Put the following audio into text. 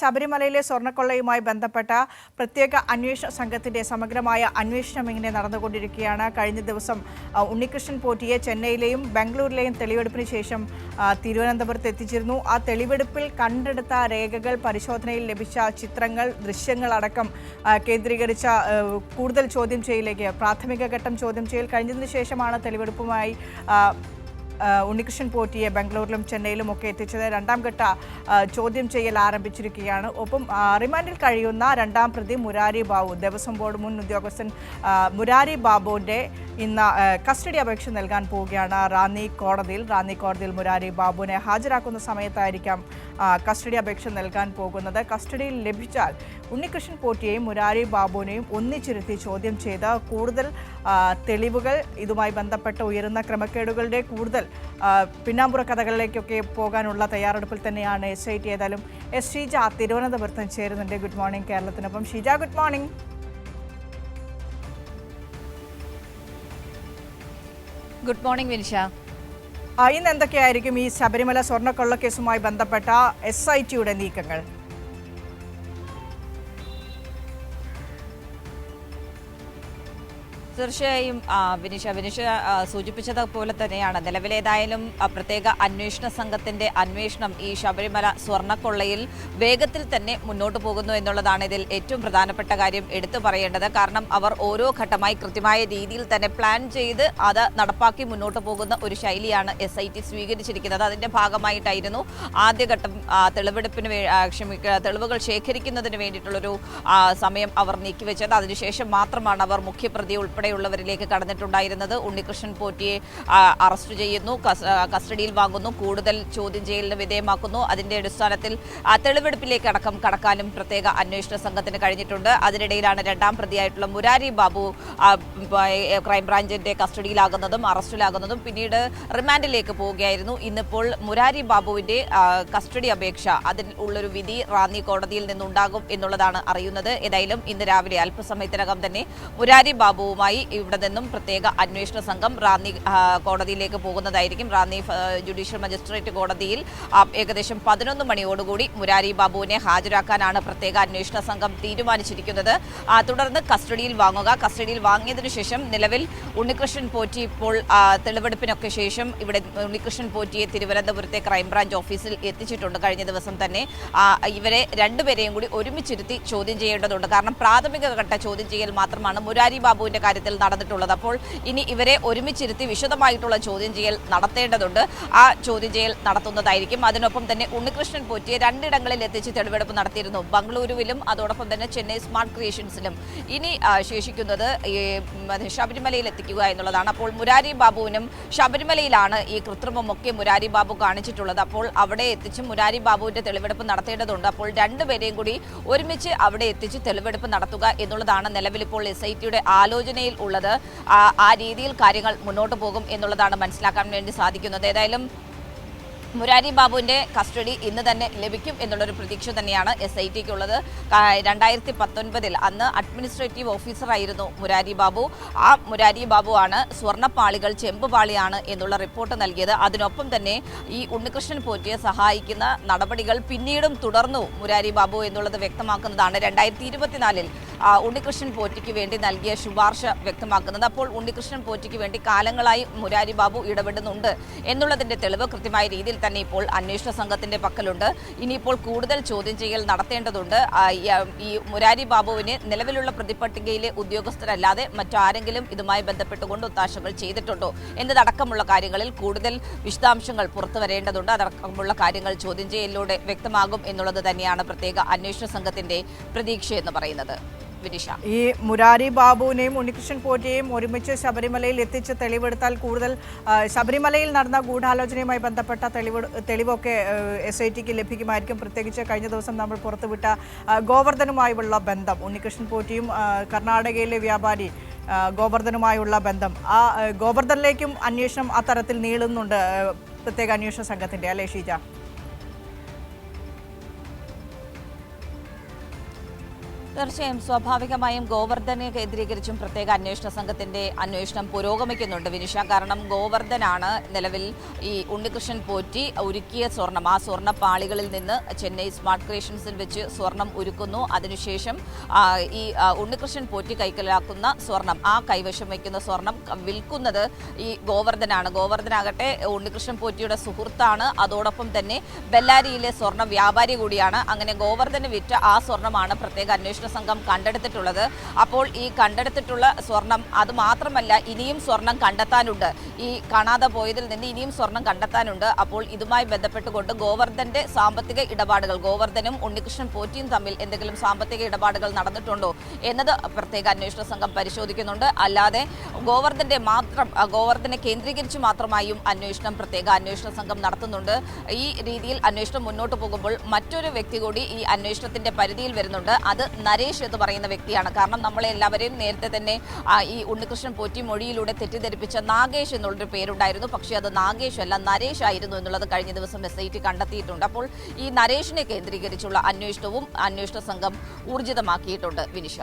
ശബരിമലയിലെ സ്വർണ്ണക്കൊള്ളയുമായി ബന്ധപ്പെട്ട പ്രത്യേക അന്വേഷണ സംഘത്തിന്റെ സമഗ്രമായ അന്വേഷണം ഇങ്ങനെ നടന്നുകൊണ്ടിരിക്കുകയാണ്. കഴിഞ്ഞ ദിവസം ഉണ്ണികൃഷ്ണൻ പോറ്റിയെ ചെന്നൈയിലെയും ബാംഗ്ലൂരിലെയും തെളിവെടുപ്പിന് ശേഷം തിരുവനന്തപുരത്ത് എത്തിച്ചിരുന്നു. ആ തെളിവെടുപ്പിൽ കണ്ടെടുത്ത രേഖകൾ, പരിശോധനയിൽ ലഭിച്ച ചിത്രങ്ങൾ, ദൃശ്യങ്ങളടക്കം കേന്ദ്രീകരിച്ച കൂടുതൽ ചോദ്യം ചെയ്യലിലേക്ക് പ്രാഥമിക ഘട്ടം ചോദ്യം ചെയ്യൽ കഴിഞ്ഞതിന് ശേഷമാണ് തെളിവെടുപ്പുമായി ഉണ്ണികൃഷ്ണൻ പോറ്റിയെ ബാംഗ്ലൂരിലും ചെന്നൈയിലും ഒക്കെ എത്തിച്ചത്. രണ്ടാം ഘട്ട ചോദ്യം ചെയ്യൽ ആരംഭിച്ചിരിക്കുകയാണ്. ഒപ്പം റിമാൻഡിൽ കഴിയുന്ന രണ്ടാം പ്രതി മുരാരി ബാബു, ദേവസ്വം ബോർഡ് മുൻ ഉദ്യോഗസ്ഥൻ മുരാരി ബാബുവിൻ്റെ ഇന്ന് കസ്റ്റഡി അപേക്ഷ നൽകാൻ പോവുകയാണ് റാന്നി കോടതിയിൽ മുരാരി ബാബുവിനെ ഹാജരാക്കുന്ന സമയത്തായിരിക്കാം കസ്റ്റഡി അപേക്ഷ നൽകാൻ പോകുന്നത്. കസ്റ്റഡിയിൽ ലഭിച്ചാൽ ഉണ്ണികൃഷ്ണൻ പോറ്റിയെയും മുരാരി ബാബുവിനെയും ഒന്നിച്ചിരുത്തി ചോദ്യം ചെയ്ത് കൂടുതൽ തെളിവുകൾ, ഇതുമായി ബന്ധപ്പെട്ട് ഉയരുന്ന ക്രമക്കേടുകളുടെ കൂടുതൽ പിന്നാമ്പുറ കഥകളിലേക്കൊക്കെ പോകാനുള്ള തയ്യാറെടുപ്പിൽ തന്നെയാണ് SIT. ഏതായാലും ഷീജ തിരുവനന്തപുരത്ത് ചേരുന്നുണ്ട്. ഗുഡ് മോർണിംഗ് കേരളത്തിനൊപ്പം. Sheeja, good morning. Good morning Vinisha. ഇന്ന് എന്തൊക്കെയായിരിക്കും ഈ ശബരിമല സ്വർണ്ണക്കൊള്ളക്കേസുമായി ബന്ധപ്പെട്ട SITയുടെ നീക്കങ്ങൾ? തീർച്ചയായും വിനിഷ സൂചിപ്പിച്ചതുപോലെ തന്നെയാണ് നിലവിലേതായാലും പ്രത്യേക അന്വേഷണ സംഘത്തിന്റെ അന്വേഷണം ഈ ശബരിമല സ്വർണ്ണക്കൊള്ളയിൽ വേഗത്തിൽ തന്നെ മുന്നോട്ട് പോകുന്നു എന്നുള്ളതാണ് ഇതിൽ ഏറ്റവും പ്രധാനപ്പെട്ട കാര്യം എടുത്തു പറയേണ്ടത്. കാരണം അവർ ഓരോ ഘട്ടമായി കൃത്യമായ രീതിയിൽ തന്നെ പ്ലാൻ ചെയ്ത് അത് നടപ്പാക്കി മുന്നോട്ട് പോകുന്ന ഒരു ശൈലിയാണ് SIT സ്വീകരിച്ചിരിക്കുന്നത്. അതിന്റെ ഭാഗമായിട്ടായിരുന്നു ആദ്യഘട്ടം തെളിവുകൾ ശേഖരിക്കുന്നതിന് വേണ്ടിയിട്ടുള്ളൊരു സമയം അവർ നീക്കിവെച്ചത്. അതിനുശേഷം മാത്രമാണ് അവർ മുഖ്യപ്രതി ഉൾപ്പെടെയുള്ളവരിലേക്ക് കടന്നിട്ടുണ്ടായിരുന്നത്. ഉണ്ണികൃഷ്ണൻ പോറ്റിയെ അറസ്റ്റ് ചെയ്യുന്നു, കസ്റ്റഡിയിൽ വാങ്ങുന്നു, കൂടുതൽ ചോദ്യം ചെയ്യലിന് വിധേയമാക്കുന്നു. അതിന്റെ അടിസ്ഥാനത്തിൽ തെളിവെടുപ്പിലേക്ക് അടക്കം കടക്കാനും പ്രത്യേക അന്വേഷണ സംഘത്തിന് കഴിഞ്ഞിട്ടുണ്ട്. അതിനിടയിലാണ് രണ്ടാം പ്രതിയായിട്ടുള്ള മുരാരി ബാബു ക്രൈംബ്രാഞ്ചിന്റെ കസ്റ്റഡിയിലാകുന്നതും അറസ്റ്റിലാകുന്നതും പിന്നീട് റിമാൻഡിലേക്ക് പോവുകയായിരുന്നു. ഇന്നിപ്പോൾ മുരാരി ബാബുവിന്റെ കസ്റ്റഡി അപേക്ഷ, അതിൽ ഉള്ളൊരു വിധി റാന്നി കോടതിയിൽ നിന്നുണ്ടാകും എന്നുള്ളതാണ് അറിയുന്നത്. ഏതായാലും ഇന്ന് രാവിലെ അല്പസമയത്തിനകം തന്നെ മുരാരി ബാബുവുമായി ഇവിടെ നിന്നും പ്രത്യേക അന്വേഷണ സംഘം റാന്നി കോടതിയിലേക്ക് പോകുന്നതായിരിക്കും. റാന്നി ജുഡീഷ്യൽ മജിസ്ട്രേറ്റ് കോടതിയിൽ ഏകദേശം 11 മണിയോടുകൂടി മുരാരി ബാബുവിനെ ഹാജരാക്കാനാണ് പ്രത്യേക അന്വേഷണ സംഘം തീരുമാനിച്ചിരിക്കുന്നത്. തുടർന്ന് കസ്റ്റഡിയിൽ വാങ്ങിയതിനു ശേഷം നിലവിൽ ഉണ്ണികൃഷ്ണൻ പോറ്റി ഇപ്പോൾ തെളിവെടുപ്പിനൊക്കെ ശേഷം ഇവിടെ ഉണ്ണികൃഷ്ണൻ പോറ്റിയെ തിരുവനന്തപുരത്തെ ക്രൈംബ്രാഞ്ച് ഓഫീസിൽ എത്തിച്ചിട്ടുണ്ട്. കഴിഞ്ഞ ദിവസം തന്നെ ഇവരെ രണ്ടുപേരെയും കൂടി ഒരുമിച്ചിരുത്തി ചോദ്യം ചെയ്യേണ്ടതുണ്ട്. കാരണം പ്രാഥമിക ഘട്ട ചോദ്യം ചെയ്യൽ മാത്രമാണ് മുരാരി ബാബുവിന്റെ കാര്യത്തിൽ നടന്നിട്ടുള്ളത്. അപ്പോൾ ഇനി ഇവരെ ഒരുമിച്ചിരുത്തി വിശദമായിട്ടുള്ള ചോദ്യം ചെയ്യൽ നടത്തേണ്ടതുണ്ട്. ആ ചോദ്യം ചെയ്യൽ നടത്തുന്നതായിരിക്കും. അതിനൊപ്പം തന്നെ ഉണ്ണികൃഷ്ണൻ പോറ്റിയെ രണ്ടിടങ്ങളിൽ എത്തിച്ച് തെളിവെടുപ്പ് നടത്തിയിരുന്നു, ബംഗളൂരുവിലും അതോടൊപ്പം തന്നെ ചെന്നൈ സ്മാർട്ട് ക്രിയേഷൻസിലും. ഇനി ശേഷിക്കുന്നത് ശബരിമലയിൽ എത്തിക്കുക എന്നുള്ളതാണ്. അപ്പോൾ മുരാരി ബാബുവിനും ശബരിമലയിലാണ് ഈ കൃത്രിമമൊക്കെ മുരാരി ബാബു കാണിച്ചിട്ടുള്ളത്. അപ്പോൾ അവിടെ എത്തിച്ച് മുരാരി ബാബുവിന്റെ തെളിവെടുപ്പ് നടത്തേണ്ടതുണ്ട്. അപ്പോൾ രണ്ടുപേരെയും കൂടി ഒരുമിച്ച് അവിടെ എത്തിച്ച് തെളിവെടുപ്പ് നടത്തുക എന്നുള്ളതാണ് നിലവിൽ ഇപ്പോൾ SITയുടെ ആലോചനയിൽ ഉള്ളത്. ആ രീതിയിൽ കാര്യങ്ങൾ മുന്നോട്ട് പോകും എന്നുള്ളതാണ് മനസ്സിലാക്കാൻ വേണ്ടി സാധിക്കുന്നത്. ഏതായാലും മുരാരി ബാബുവിന്റെ കസ്റ്റഡി ഇന്ന് തന്നെ ലഭിക്കും എന്നുള്ളൊരു പ്രതീക്ഷ തന്നെയാണ് SITക്കുള്ളത്. 2019 അന്ന് അഡ്മിനിസ്ട്രേറ്റീവ് ഓഫീസറായിരുന്നു മുരാരി ബാബു. ആ മുരാരി ബാബു ആണ് സ്വർണ്ണപ്പാളികൾ ചെമ്പുപാളിയാണ് എന്നുള്ള റിപ്പോർട്ട് നൽകിയത്. അതിനൊപ്പം തന്നെ ഈ ഉണ്ണികൃഷ്ണൻ പോറ്റിയെ സഹായിക്കുന്ന നടപടികൾ പിന്നീടും തുടർന്നു മുരാരി ബാബു എന്നുള്ളത് വ്യക്തമാക്കുന്നതാണ് 2024 ഉണ്ണികൃഷ്ണൻ പോറ്റിക്ക് വേണ്ടി നൽകിയ ശുപാർശ വ്യക്തമാക്കുന്നത്. അപ്പോൾ ഉണ്ണികൃഷ്ണൻ പോറ്റിക്ക് വേണ്ടി കാലങ്ങളായി മുരാരി ബാബു ഇടപെടുന്നുണ്ട് എന്നുള്ളതിന്റെ തെളിവ് കൃത്യമായ രീതിയിൽ തന്നെ ഇപ്പോൾ അന്വേഷണ സംഘത്തിന്റെ പക്കലുണ്ട്. ഇനിയിപ്പോൾ കൂടുതൽ ചോദ്യം ചെയ്യൽ നടത്തേണ്ടതുണ്ട്. ഈ മുരാരി ബാബുവിന് നിലവിലുള്ള പ്രതിപട്ടികയിലെ ഉദ്യോഗസ്ഥരല്ലാതെ മറ്റാരെങ്കിലും ഇതുമായി ബന്ധപ്പെട്ടുകൊണ്ട് ഒത്താശകൾ ചെയ്തിട്ടുണ്ടോ എന്നതടക്കമുള്ള കാര്യങ്ങളിൽ കൂടുതൽ വിശദാംശങ്ങൾ പുറത്തു വരേണ്ടതുണ്ട്. അതടക്കമുള്ള കാര്യങ്ങൾ ചോദ്യം ചെയ്യലിലൂടെ വ്യക്തമാകും എന്നുള്ളത് തന്നെയാണ് പ്രത്യേക അന്വേഷണ സംഘത്തിന്റെ പ്രതീക്ഷയെന്ന് പറയുന്നത്. ഈ മുരാരി ബാബുവിനെയും ഉണ്ണികൃഷ്ണൻ പോറ്റിയെയും ഒരുമിച്ച് ശബരിമലയിൽ എത്തിച്ച് തെളിവെടുത്താൽ കൂടുതൽ ശബരിമലയിൽ നടന്ന ഗൂഢാലോചനയുമായി ബന്ധപ്പെട്ട തെളിവൊക്കെ SITക്ക് ലഭിക്കുമായിരിക്കും. പ്രത്യേകിച്ച് കഴിഞ്ഞ ദിവസം നമ്മൾ പുറത്തുവിട്ട ഗോവർദ്ധനുമായുള്ള ബന്ധം, ഉണ്ണികൃഷ്ണൻ പോറ്റിയും കർണാടകയിലെ വ്യാപാരി ഗോവർദ്ധനുമായുള്ള ബന്ധം, ആ ഗോവർദ്ധനിലേക്കും അന്വേഷണം അത്തരത്തിൽ നീളുന്നുണ്ട് പ്രത്യേക അന്വേഷണ സംഘത്തിന്റെ, അല്ലേ ഷീജ? തീർച്ചയായും സ്വാഭാവികമായും ഗോവർദ്ധനെ കേന്ദ്രീകരിച്ചും പ്രത്യേക അന്വേഷണ സംഘത്തിന്റെ അന്വേഷണം പുരോഗമിക്കുന്നുണ്ട് വിനിഷ. കാരണം ഗോവർദ്ധനാണ് നിലവിൽ ഈ ഉണ്ണികൃഷ്ണൻ പോറ്റി ഒരുക്കിയ സ്വർണം, ആ സ്വർണ്ണ പാളികളിൽ നിന്ന് ചെന്നൈ സ്മാർട്ട് ക്രിയേഷൻസിൽ വെച്ച് സ്വർണം ഒരുക്കുന്നു. അതിനുശേഷം ഈ ഉണ്ണികൃഷ്ണൻ പോറ്റി കൈക്കലാക്കുന്ന സ്വർണം, ആ കൈവശം വയ്ക്കുന്ന സ്വർണം വിൽക്കുന്നത് ഈ ഗോവർദ്ധനാണ്. ഗോവർദ്ധനാകട്ടെ ഉണ്ണികൃഷ്ണൻ പോറ്റിയുടെ സുഹൃത്താണ്, അതോടൊപ്പം തന്നെ ബെല്ലാരിയിലെ സ്വർണ്ണ വ്യാപാരി കൂടിയാണ്. അങ്ങനെ ഗോവർദ്ധന് വിറ്റ ആ സ്വർണ്ണമാണ് പ്രത്യേക അന്വേഷണ സംഘം കണ്ടെടുത്തിട്ടുള്ളത്. അപ്പോൾ ഈ കണ്ടെടുത്തിട്ടുള്ള സ്വർണം അത് മാത്രമല്ല, ഇനിയും സ്വർണം കണ്ടെത്താനുണ്ട്. ഈ കാണാതെ പോയതിൽ നിന്ന് ഇനിയും സ്വർണം കണ്ടെത്താനുണ്ട്. അപ്പോൾ ഇതുമായി ബന്ധപ്പെട്ടുകൊണ്ട് ഗോവർദ്ധന്റെ സാമ്പത്തിക ഇടപാടുകൾ, ഗോവർദ്ധനും ഉണ്ണികൃഷ്ണൻ പോറ്റിയും തമ്മിൽ എന്തെങ്കിലും സാമ്പത്തിക ഇടപാടുകൾ നടന്നിട്ടുണ്ടോ എന്നത് പ്രത്യേക അന്വേഷണ സംഘം പരിശോധിക്കുന്നുണ്ട്. അല്ലാതെ ഗോവർദ്ധനെ കേന്ദ്രീകരിച്ച് മാത്രമായും പ്രത്യേക അന്വേഷണ സംഘം നടത്തുന്നുണ്ട്. ഈ രീതിയിൽ അന്വേഷണം മുന്നോട്ട് പോകുമ്പോൾ മറ്റൊരു വ്യക്തി കൂടി ഈ അന്വേഷണത്തിന്റെ പരിധിയിൽ വരുന്നുണ്ട്. അത് നരേഷ് എന്ന് പറയുന്ന വ്യക്തിയാണ്. കാരണം നമ്മളെ എല്ലാവരെയും നേരത്തെ തന്നെ ഈ ഉണ്ണികൃഷ്ണൻ പോറ്റി മൊഴിയിലൂടെ തെറ്റിദ്ധരിപ്പിച്ച നാഗേഷ് എന്നുള്ളൊരു പേരുണ്ടായിരുന്നു. പക്ഷേ അത് നാഗേഷ് അല്ല, നരേഷ് ആയിരുന്നു എന്നുള്ളത് കഴിഞ്ഞ ദിവസം SIT കണ്ടെത്തിയിട്ടുണ്ട്. അപ്പോൾ ഈ നരേഷിനെ കേന്ദ്രീകരിച്ചുള്ള അന്വേഷണവും അന്വേഷണ സംഘം ഊർജിതമാക്കിയിട്ടുണ്ട് വിനിഷ.